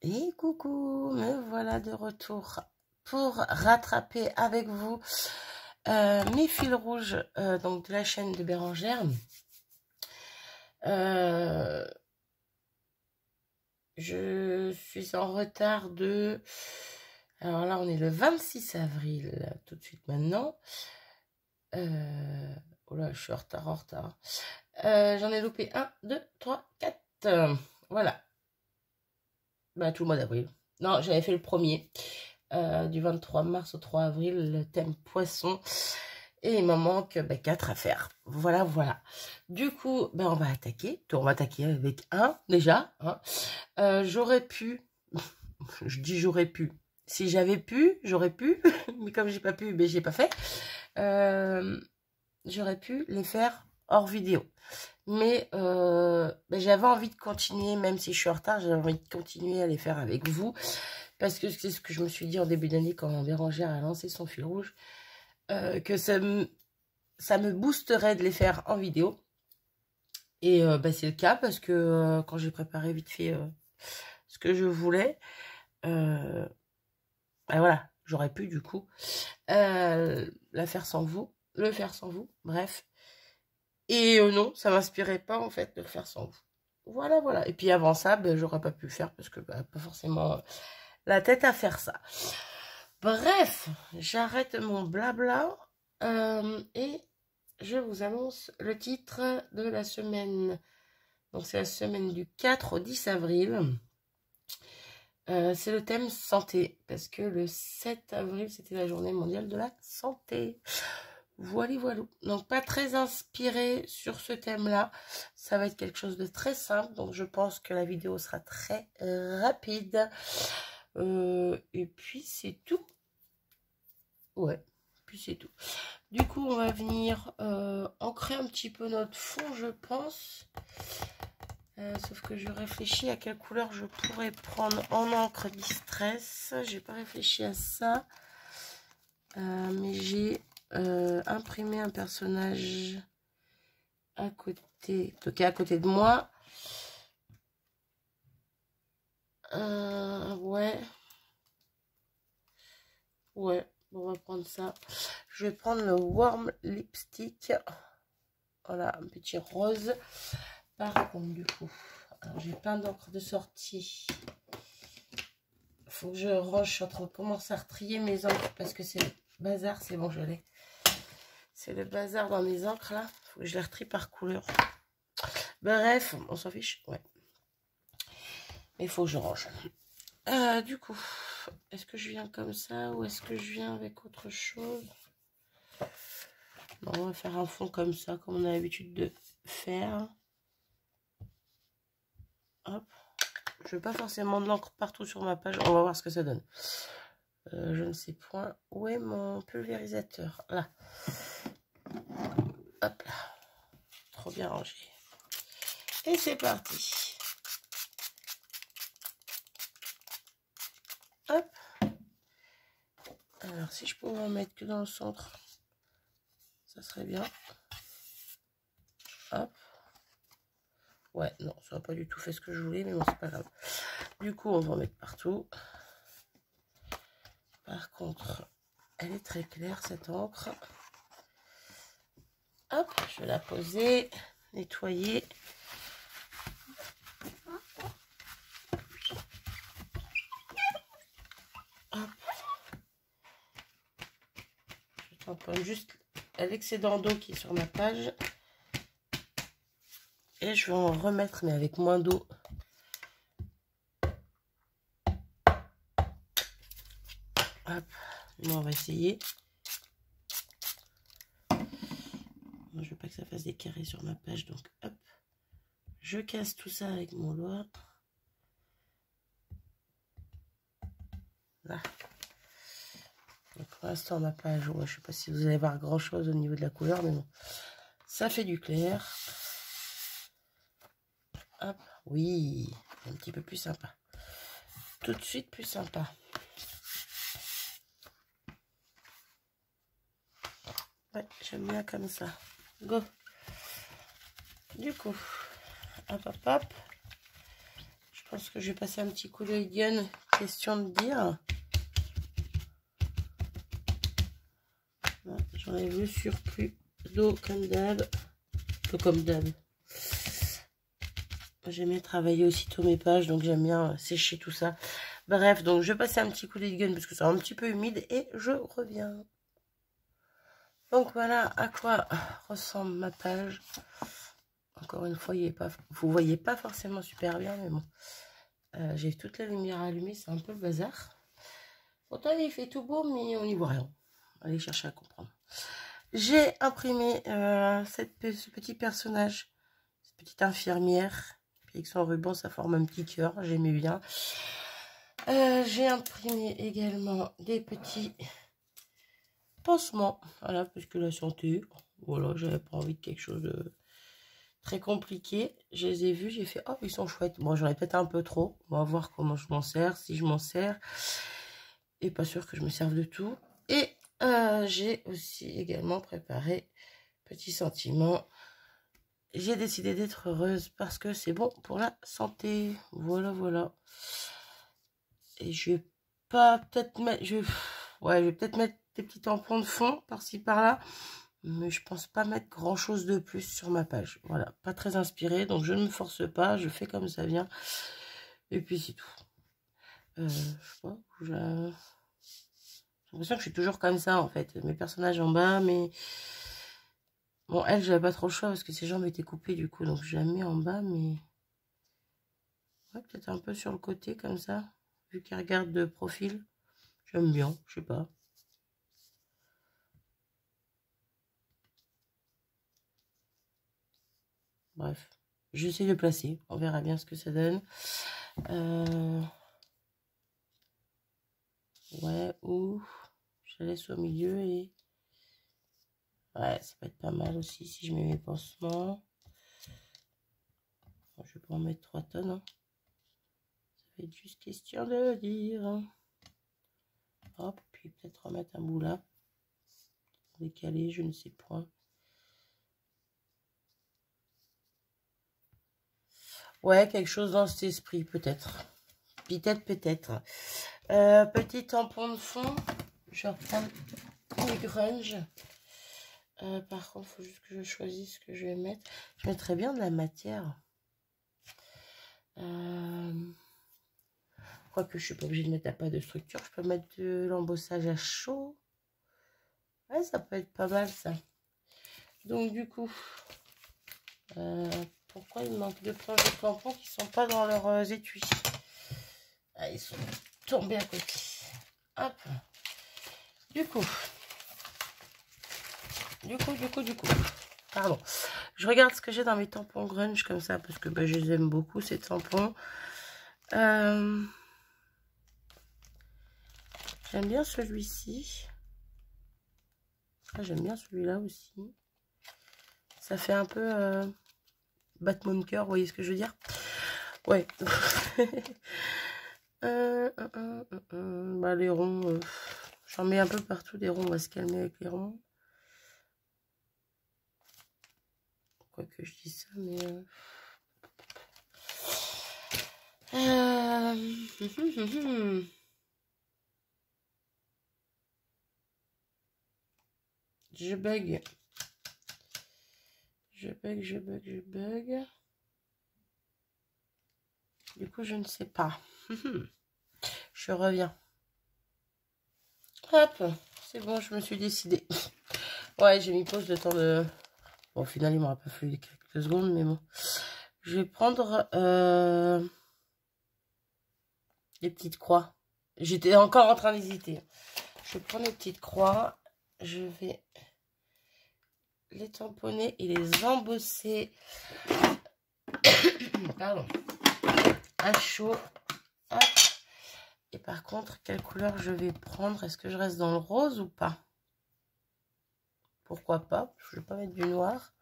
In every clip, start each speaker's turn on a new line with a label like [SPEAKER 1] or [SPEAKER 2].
[SPEAKER 1] Et coucou, me voilà de retour pour rattraper avec vous mes fils rouges donc de la chaîne de Bérangère. Je suis en retard de... Alors là, on est le 26 avril, tout de suite maintenant. Oh là, je suis en retard. J'en ai loupé 1, 2, 3, 4. Voilà. Bah, tout le mois d'avril. Non, j'avais fait le premier. Du 23 mars au 3 avril, le thème poisson. Et il m'en manque 4 à faire. Voilà. Du coup, on va attaquer. On va attaquer avec un déjà. Hein. J'aurais pu, je dis j'aurais pu. Si j'avais pu, j'aurais pu. Mais comme j'ai pas pu, j'ai pas fait. J'aurais pu les faire hors vidéo. Mais j'avais envie de continuer, même si je suis en retard, j'avais envie de continuer à les faire avec vous. Parce que c'est ce que je me suis dit en début d'année quand Bérangère a lancé son fil rouge. Que ça me boosterait de les faire en vidéo. Et c'est le cas parce que quand j'ai préparé vite fait ce que je voulais, voilà, j'aurais pu du coup la faire sans vous, le faire sans vous, bref. Et non, ça m'inspirait pas en fait de le faire sans vous. Voilà. Et puis avant ça, j'aurais pas pu le faire parce que pas forcément la tête à faire ça. Bref, j'arrête mon blabla et je vous annonce le titre de la semaine. Donc c'est la semaine du 4 au 10 avril. C'est le thème santé, parce que le 7 avril, c'était la journée mondiale de la santé. Voilà. Donc pas très inspiré sur ce thème-là. Ça va être quelque chose de très simple, donc je pense que la vidéo sera très rapide. Et puis c'est tout. Ouais, puis c'est tout. Du coup, on va venir ancrer un petit peu notre fond, je pense. Sauf que je réfléchis à quelle couleur je pourrais prendre en encre distress. J'ai pas réfléchi à ça. Mais j'ai imprimé un personnage à côté, qui est à côté de moi. Ouais, on va prendre ça. Je vais prendre le Warm Lipstick. Voilà, un petit rose. Par contre, du coup, j'ai plein d'encre de sortie. Faut que je range, je suis en train de commencer à retrier mes encres parce que c'est le bazar, c'est bon, je l'ai. C'est le bazar dans mes encres là. Faut que je les retrie par couleur. Bref, on s'en fiche, ouais. Mais il faut que je range. Du coup, est-ce que je viens comme ça ou est-ce que je viens avec autre chose? Non, on va faire un fond comme ça, comme on a l'habitude de faire. Hop. Je veux pas forcément de l'encre partout sur ma page. On va voir ce que ça donne. Je ne sais point où est mon pulvérisateur. Là. Hop là. Trop bien rangé. Et c'est parti. Hop. Alors, si je pouvais en mettre que dans le centre, ça serait bien. Hop. Ouais, non, ça n'a pas du tout fait ce que je voulais, mais bon, c'est pas grave. Du coup, on va en mettre partout. Par contre, elle est très claire, cette encre. Hop, je vais la poser, nettoyer. Hop. Je tamponne juste l'excédent d'eau qui est sur ma page. Et je vais en remettre, mais avec moins d'eau. Hop, bon, on va essayer. Moi, je veux pas que ça fasse des carrés sur ma page, donc hop. Je casse tout ça avec mon doigt. Là. Donc pour l'instant, ma page, ouais, je sais pas si vous allez voir grand chose au niveau de la couleur, mais bon. Ça fait du clair. Hop, oui, un petit peu plus sympa. Tout de suite plus sympa. Ouais, j'aime bien comme ça. Go. Du coup, hop. Je pense que je vais passer un petit coup d'œil gun, question de dire. J'enlève le surplus d'eau comme d'hab. Comme d'hab. J'aime bien travailler aussitôt mes pages, donc j'aime bien sécher tout ça. Bref, donc je vais passer un petit coup d'œil gun parce que c'est un petit peu humide et je reviens. Donc voilà à quoi ressemble ma page. Encore une fois, vous voyez pas forcément super bien, mais bon. J'ai toute la lumière allumée, c'est un peu le bazar. Pourtant, il fait tout beau, mais on n'y voit rien. Allez chercher à comprendre. J'ai imprimé ce petit personnage, cette petite infirmière. Puis avec son ruban, ça forme un petit cœur, j'aimais bien. J'ai imprimé également des petits pansements. Voilà, parce que la santé, voilà, j'avais pas envie de quelque chose de très compliqué. Je les ai vus, j'ai fait, oh, ils sont chouettes. Bon, j'en ai peut-être un peu trop. On va voir comment je m'en sers, si je m'en sers. Et pas sûr que je me serve de tout. Et j'ai aussi également préparé petit sentiment. J'ai décidé d'être heureuse parce que c'est bon pour la santé. Voilà, voilà. Et je vais pas peut-être mettre... Ouais, je vais peut-être mettre des petits tampons de fond par-ci par-là. Mais je pense pas mettre grand-chose de plus sur ma page. Voilà, pas très inspirée. Donc je ne me force pas, je fais comme ça vient. Et puis c'est tout. Je sais pas, j'ai l'impression que je suis toujours comme ça en fait. Mes personnages en bas, mais... Bon, elle, j'avais pas trop le choix parce que ses jambes étaient coupées du coup. Donc je la mets en bas, mais... Ouais, peut-être un peu sur le côté comme ça. Vu qu'elle regarde de profil. J'aime bien, je sais pas. Bref, j'essaie de placer. On verra bien ce que ça donne. Ouais, ou je la laisse au milieu et... Ouais, ça peut être pas mal aussi si je mets mes pansements. Bon, je vais pas en mettre 3 tonnes. Hein. Ça va être juste question de dire. Hop, puis peut-être remettre un bout là. Décalé, je ne sais point. Ouais, quelque chose dans cet esprit, peut-être. Peut-être. Petit tampon de fond. Je vais reprendre les grunge. Par contre, il faut juste que je choisisse ce que je vais mettre. Je mettrais bien de la matière. Quoique je suis pas obligée de mettre à pas de structure. Je peux mettre de l'embossage à chaud. Ouais, ça peut être pas mal ça. Donc du coup, pourquoi il manque deux planches de tampons qui sont pas dans leurs étuis? Ah, ils sont tombés à côté. Hop. Du coup. Pardon. Je regarde ce que j'ai dans mes tampons grunge comme ça parce que bah, je les aime beaucoup ces tampons. J'aime bien celui-ci. Ah, j'aime bien celui-là aussi. Ça fait un peu battement de cœur, vous voyez ce que je veux dire? Ouais. Bah, les ronds, j'en mets un peu partout des ronds. On va se calmer avec les ronds. Quoi que je dise ça, mais... Je bug. Du coup, je ne sais pas. Je reviens. Hop, c'est bon, je me suis décidée. Ouais, j'ai mis pause le temps de... Bon, au final, il m'aura pas fallu quelques secondes, mais bon. Je vais prendre les petites croix. J'étais encore en train d'hésiter. Je vais prendre les petites croix. Je vais les tamponner et les embosser. Pardon. À chaud. Hop. Et par contre, quelle couleur je vais prendre? Est-ce que je reste dans le rose ou pas? Pourquoi pas? Je ne vais pas mettre du noir.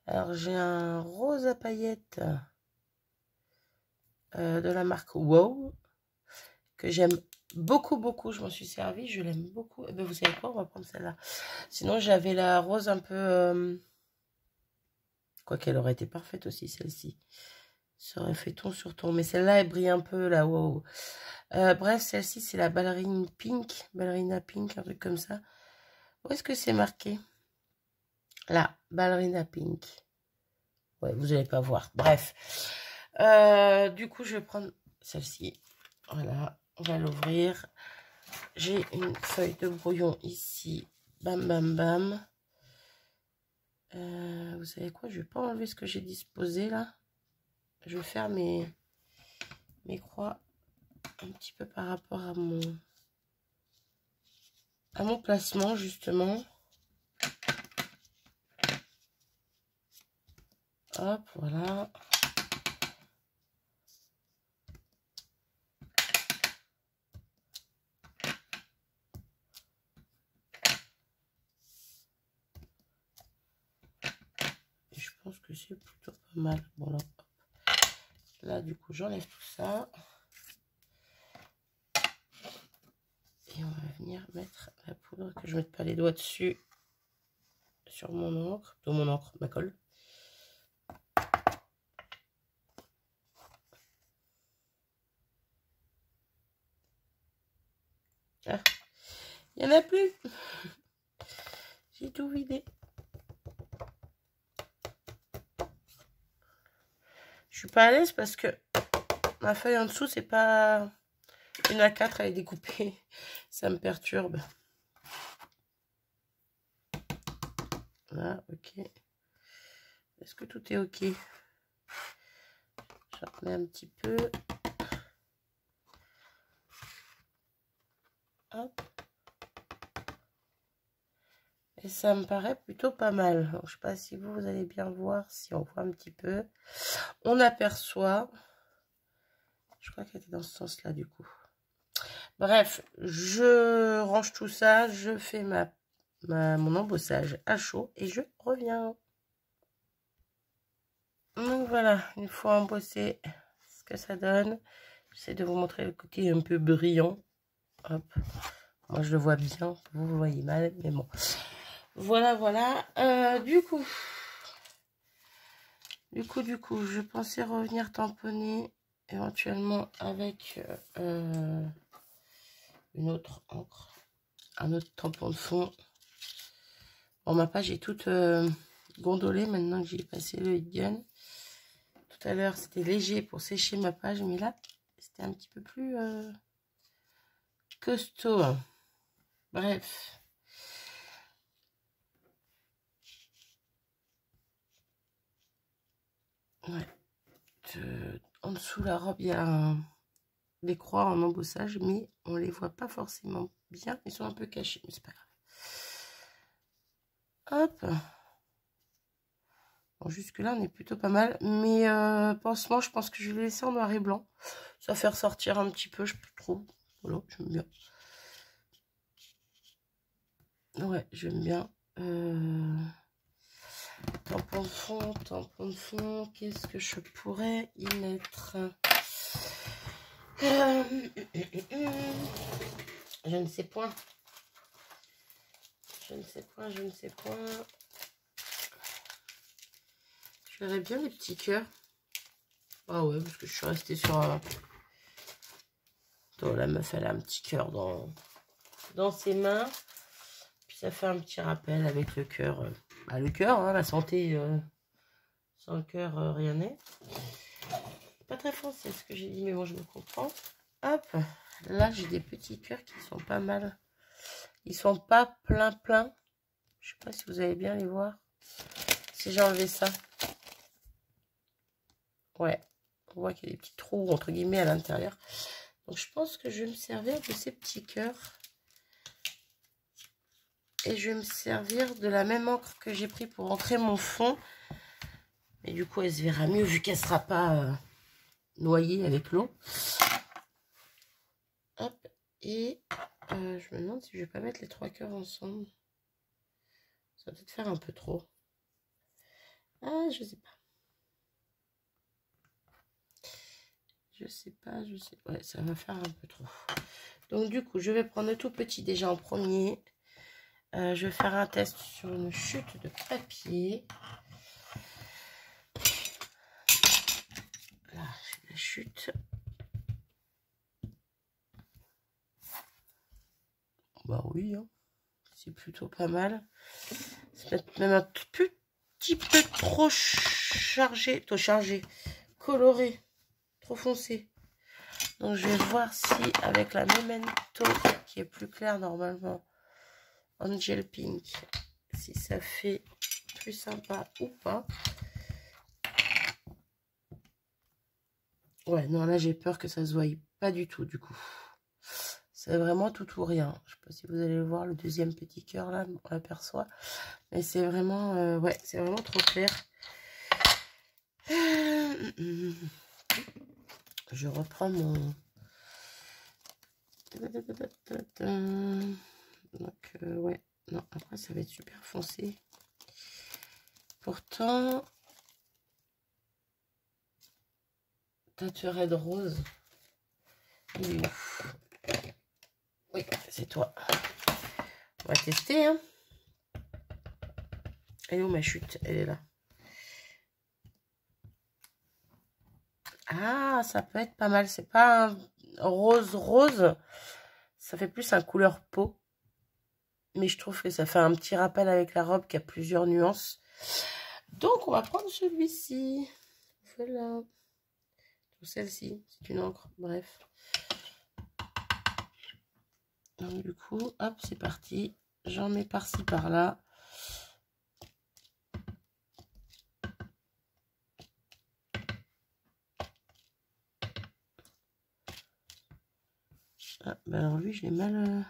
[SPEAKER 1] Alors, j'ai un rose à paillettes de la marque Wow, que j'aime beaucoup, beaucoup. Je m'en suis servie, je l'aime beaucoup. Et ben, vous savez quoi? On va prendre celle-là. Sinon, j'avais la rose un peu... Quoi qu'elle aurait été parfaite aussi, celle-ci. Ça aurait fait ton sur ton. Mais celle-là, elle brille un peu, là. Wow. Bref, celle-ci, c'est la ballerine pink. Ballerina pink, un truc comme ça. Où est-ce que c'est marqué? Là, ballerina pink. Ouais, vous n'allez pas voir. Bref. Du coup, je vais prendre celle-ci. Voilà, on va l'ouvrir. J'ai une feuille de brouillon ici. Bam, bam, bam. Vous savez quoi? Je vais pas enlever ce que j'ai disposé là. Je vais faire mes croix un petit peu par rapport à mon placement justement. Hop, voilà. Et je pense que c'est plutôt pas mal. Bon là, hop. Là du coup j'enlève tout ça. Et on va venir mettre la poudre, que je ne mette pas les doigts dessus, sur mon encre, dans mon encre, ma colle. Ah, il n'y en a plus. J'ai tout vidé. Je suis pas à l'aise parce que ma feuille en dessous, c'est pas une A4, elle est découpée. Ça me perturbe. Là, ok. Est-ce que tout est ok? J'en remets un petit peu. Hop. Et ça me paraît plutôt pas mal. Alors, je sais pas si vous allez bien voir, si on voit un petit peu. On aperçoit. Je crois qu'elle était dans ce sens-là du coup. Bref, je range tout ça, je fais mon embossage à chaud et je reviens. Donc voilà, une fois embossé, ce que ça donne. J'essaie de vous montrer le côté un peu brillant. Hop. Moi je le vois bien, vous le voyez mal, mais bon. Voilà, voilà. Du coup, je pensais revenir tamponner éventuellement avec une autre encre, un autre tampon de fond. Bon, ma page est toute gondolée maintenant que j'ai passé le heat gun. Tout à l'heure, c'était léger pour sécher ma page, mais là, c'était un petit peu plus costaud. Bref. Ouais. En dessous la robe, il y a des croix en embossage, mais on les voit pas forcément bien. Ils sont un peu cachés, mais c'est pas grave. Hop. Bon, jusque là, on est plutôt pas mal. Mais pansement, je pense que je vais laisser en noir et blanc. Ça va faire ressortir un petit peu, je trouve. Voilà, j'aime bien. Ouais, j'aime bien. Tampon de fond. Qu'est-ce que je pourrais y mettre? Je ne sais point. Je ne sais point. Je verrais bien les petits cœurs. Ah ouais, parce que je suis restée sur un... Attends, la meuf, elle a un petit cœur dans ses mains. Puis ça fait un petit rappel avec le cœur. Bah, le cœur, hein, la santé, sans le cœur, rien n'est. Pas très français ce que j'ai dit, mais bon, je me comprends. Hop, là, j'ai des petits cœurs qui sont pas mal. Ils sont pas plein. Je sais pas si vous allez bien les voir. Si j'ai enlevé ça. Ouais, on voit qu'il y a des petits trous, entre guillemets, à l'intérieur. Donc, je pense que je vais me servir de ces petits cœurs. Et je vais me servir de la même encre que j'ai pris pour entrer mon fond. Et du coup, elle se verra mieux vu qu'elle ne sera pas noyée avec l'eau. Hop. Et je me demande si je vais pas mettre les trois cœurs ensemble. Ça va peut-être faire un peu trop. Ah, je sais pas. Je sais pas. Ouais, ça va faire un peu trop. Donc, du coup, je vais prendre le tout petit déjà en premier. Je vais faire un test sur une chute de papier. la chute. Bah oui, hein. C'est plutôt pas mal. C'est peut-être même un petit peu trop chargé, coloré, trop foncé. Donc je vais voir si avec la Memento, qui est plus claire normalement, Angel Pink, si ça fait plus sympa ou pas. Ouais, non, là j'ai peur que ça se voie pas du tout du coup. C'est vraiment tout ou rien. Je sais pas si vous allez voir le deuxième petit cœur là, on l'aperçoit. Mais c'est vraiment, ouais, c'est vraiment trop clair. Je reprends mon... Donc, ouais, non, après ça va être super foncé. Pourtant, Tatouage rose. Oui, c'est toi. On va tester, hein. Elle est où ma chute? Elle est là. Ah, ça peut être pas mal. C'est pas un rose. Ça fait plus un couleur peau. Mais je trouve que ça fait un petit rappel avec la robe qui a plusieurs nuances. Donc, on va prendre celui-ci. Voilà. Celle-ci, c'est une encre. Bref. Donc, du coup, hop, c'est parti. J'en mets par-ci, par-là. Ah, ben alors lui, je l'ai mal...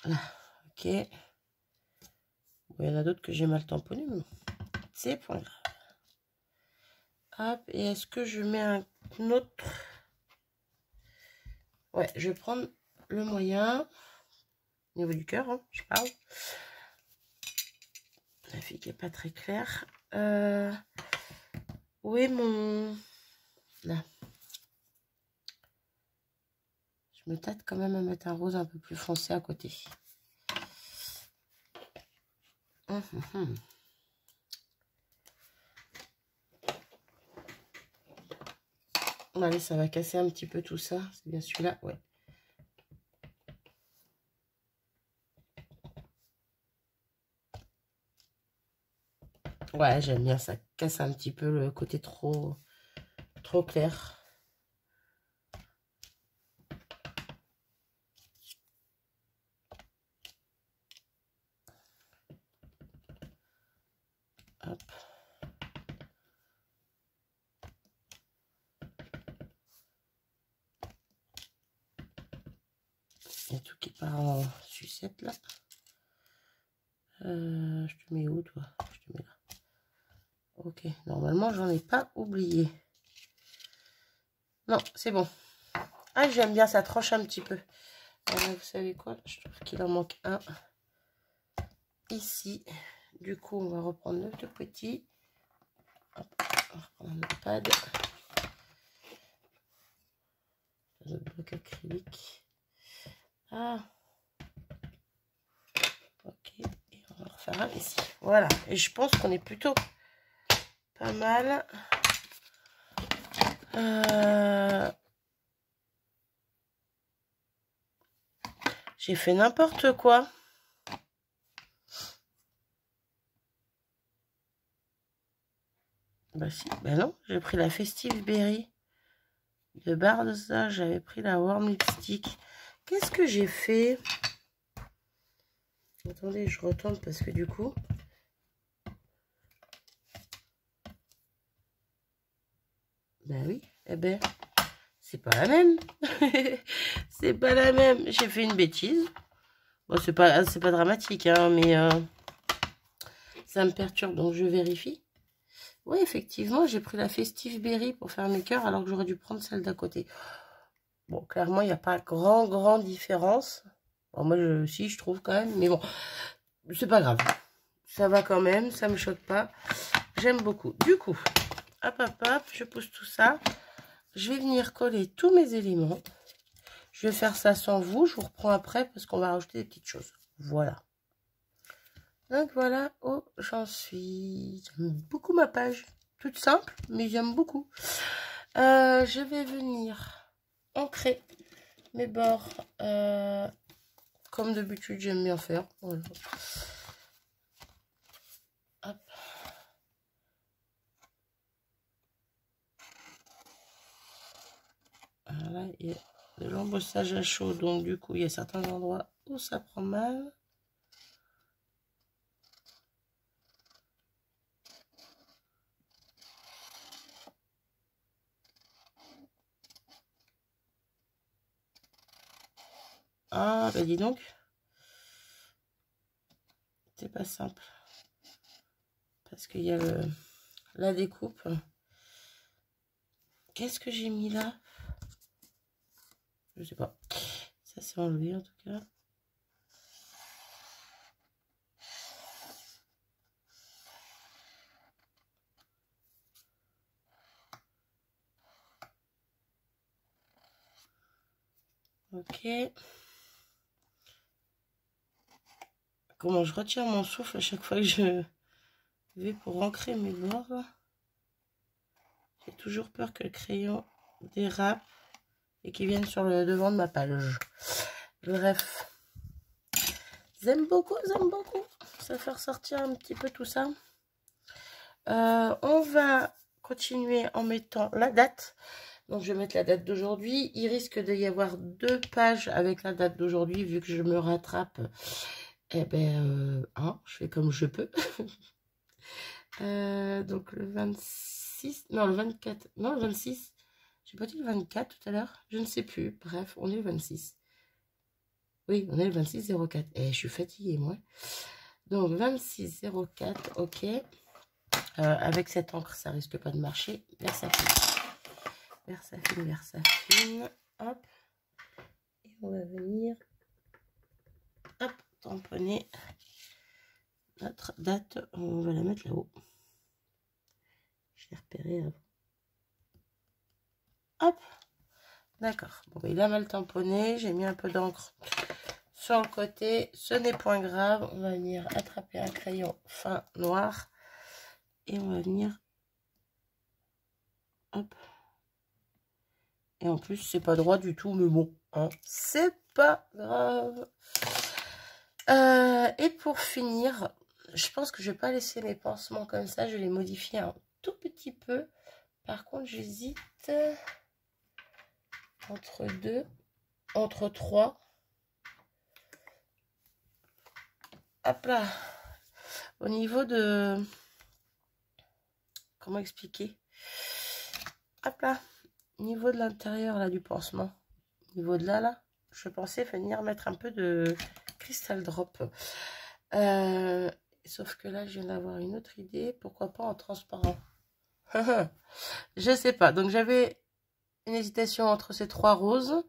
[SPEAKER 1] Là, ok. Bon, il y en a d'autres que j'ai mal tamponné, mais c'est pas grave. Hop, et est-ce que je mets un autre? Ouais, je vais prendre le moyen. Au niveau du cœur, hein, je parle. La fille qui n'est pas très claire. Où est mon... Là. Je me tâte quand même à mettre un rose un peu plus foncé à côté. Allez, ça va casser un petit peu tout ça. C'est bien celui-là, ouais. Ouais, j'aime bien, ça casse un petit peu le côté trop clair. Hop. Il y a tout qui part en sucette là. Je te mets où toi? Je te mets là. Ok, normalement j'en ai pas oublié. Non, c'est bon. Ah, j'aime bien, ça tranche un petit peu. Vous savez quoi? Je trouve qu'il en manque un. Ici. Du coup, on va reprendre le tout petit. Hop, on va reprendre un pad. Notre bloc acrylique. Ah. Ok. Et on va refaire un ici. Voilà. Et je pense qu'on est plutôt pas mal. J'ai fait n'importe quoi. Bah si, bah non, j'ai pris la Festive Berry de Barza, j'avais pris la Warm Lipstick. Qu'est-ce que j'ai fait? Attendez, je retourne parce que du coup... Ben oui, eh ben, c'est pas la même. C'est pas la même. J'ai fait une bêtise. Bon, c'est pas dramatique, hein, mais ça me perturbe, donc je vérifie. Oui, effectivement, j'ai pris la Festive Berry pour faire mes cœurs, alors que j'aurais dû prendre celle d'à côté. Bon, clairement, il n'y a pas grande différence. Bon, moi, si, je trouve quand même, mais bon, c'est pas grave. Ça va quand même, ça me choque pas. J'aime beaucoup. Du coup, hop, je pousse tout ça. Je vais venir coller tous mes éléments. Je vais faire ça sans vous. Je vous reprends après parce qu'on va rajouter des petites choses. Voilà. Donc voilà où j'en suis. J'aime beaucoup ma page. Toute simple, mais j'aime beaucoup. Je vais venir ancrer mes bords comme d'habitude j'aime bien faire. Voilà. Hop. Voilà, il y a de l'embossage à chaud, donc du coup il y a certains endroits où ça prend mal. Ah bah dis donc, c'est pas simple. Parce qu'il y a la découpe. Qu'est-ce que j'ai mis là? Je sais pas. Ça s'est enlevé en tout cas. Ok. Comment je retire mon souffle à chaque fois que je vais pour ancrer mes bords. J'ai toujours peur que le crayon dérape et qu'il vienne sur le devant de ma page. Bref. J'aime beaucoup, ça fait ressortir un petit peu tout ça. On va continuer en mettant la date. Donc je vais mettre la date d'aujourd'hui. Il risque d'y avoir 2 pages avec la date d'aujourd'hui vu que je me rattrape. Eh ben, je fais comme je peux. Donc le 26, non le 24, non le 26. J'ai pas dit le 24 tout à l'heure. Je ne sais plus. Bref, on est le 26. Oui, on est le 26-04. Et je suis fatiguée, moi. Donc, 26-04, ok. Avec cette encre, ça risque pas de marcher. Versafine. Versafine, Versafine. Hop. Et on va venir, hop, tamponner notre date. On va la mettre là-haut. Je l'ai repéré avant. Hop. D'accord. Bon, il a mal tamponné. J'ai mis un peu d'encre sur le côté. Ce n'est point grave. On va venir attraper un crayon fin noir. Et on va venir, hop. Et en plus, c'est pas droit du tout, mais bon, hein, c'est pas grave. Et pour finir, je pense que je vais pas laisser mes pansements comme ça. Je vais les modifier un tout petit peu. Par contre, j'hésite entre 2, entre 3. Hop là. Au niveau de... Comment expliquer? Hop là. Au niveau de l'intérieur là du pansement. Au niveau de là, je pensais venir mettre un peu de cristal drop. Sauf que là, je viens d'avoir une autre idée. Pourquoi pas en transparent? Je sais pas. Donc, j'avais une hésitation entre ces 3 roses.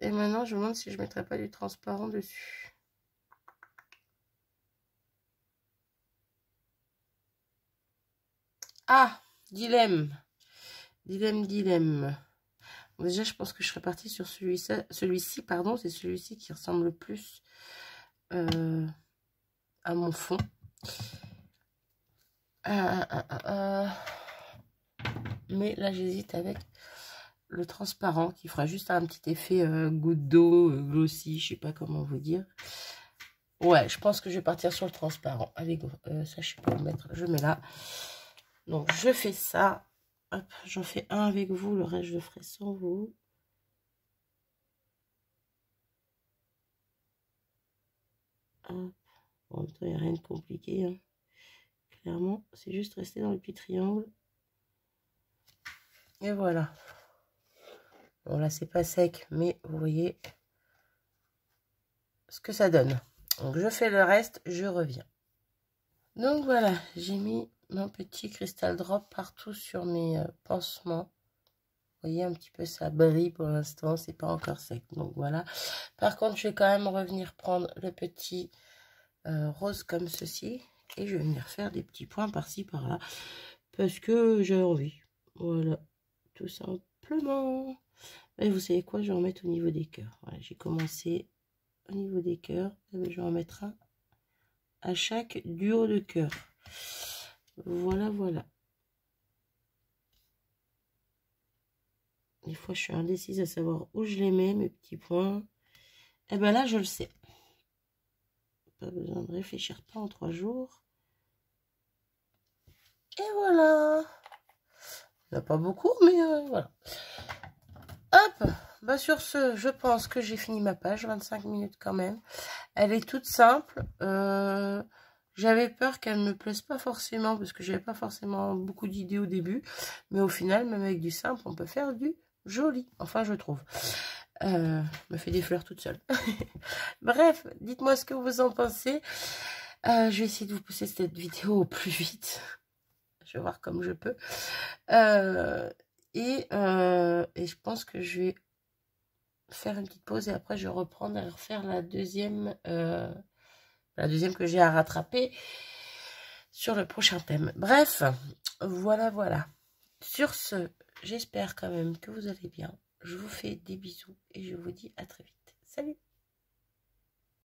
[SPEAKER 1] Et maintenant, je me demande si je ne mettrais pas du transparent dessus. Ah, dilemme. Dilemme. Bon, déjà, je pense que je serais partie sur celui-ci, pardon. C'est celui-ci qui ressemble le plus à mon fond. Mais là, j'hésite avec le transparent qui fera juste un petit effet goutte d'eau, glossy, je sais pas comment vous dire. Ouais, je pense que je vais partir sur le transparent. Avec ça, je sais pas où mettre. Je mets là. Donc, je fais ça. Hop, j'en fais un avec vous. Le reste, je le ferai sans vous. Hop. En même temps, il n'y a rien de compliqué. Hein. Clairement, c'est juste rester dans le petit triangle. Et voilà. Bon, là, c'est pas sec, mais vous voyez ce que ça donne. Donc, je fais le reste, je reviens. Donc, voilà, j'ai mis mon petit cristal drop partout sur mes pansements. Vous voyez un petit peu ça brille pour l'instant, c'est pas encore sec. Donc, voilà. Par contre, je vais quand même revenir prendre le petit rose comme ceci. Et je vais venir faire des petits points par-ci, par-là. Parce que j'ai envie. Voilà, tout simplement. Et vous savez quoi, je vais en mettre au niveau des cœurs. Voilà, j'ai commencé au niveau des cœurs. Je vais en mettre un à chaque duo de cœur. Voilà, voilà. Des fois, je suis indécise à savoir où je les mets, mes petits points. Et ben là, je le sais. Pas besoin de réfléchir pendant 3 jours. Et voilà. Il n'y en a pas beaucoup, mais voilà. Hop. Bah sur ce, je pense que j'ai fini ma page. 25 minutes quand même. Elle est toute simple. J'avais peur qu'elle ne me plaise pas forcément, parce que j'avais pas forcément beaucoup d'idées au début. Mais au final, même avec du simple, on peut faire du joli. Enfin, je trouve. Me fait des fleurs toute seule. Bref, dites-moi ce que vous en pensez. Je vais essayer de vous pousser cette vidéo au plus vite. Je vais voir comme je peux. Et je pense que je vais faire une petite pause et après je vais reprendre et refaire la deuxième que j'ai à rattraper sur le prochain thème. Bref, voilà, voilà. Sur ce, j'espère quand même que vous allez bien. Je vous fais des bisous et je vous dis à très vite.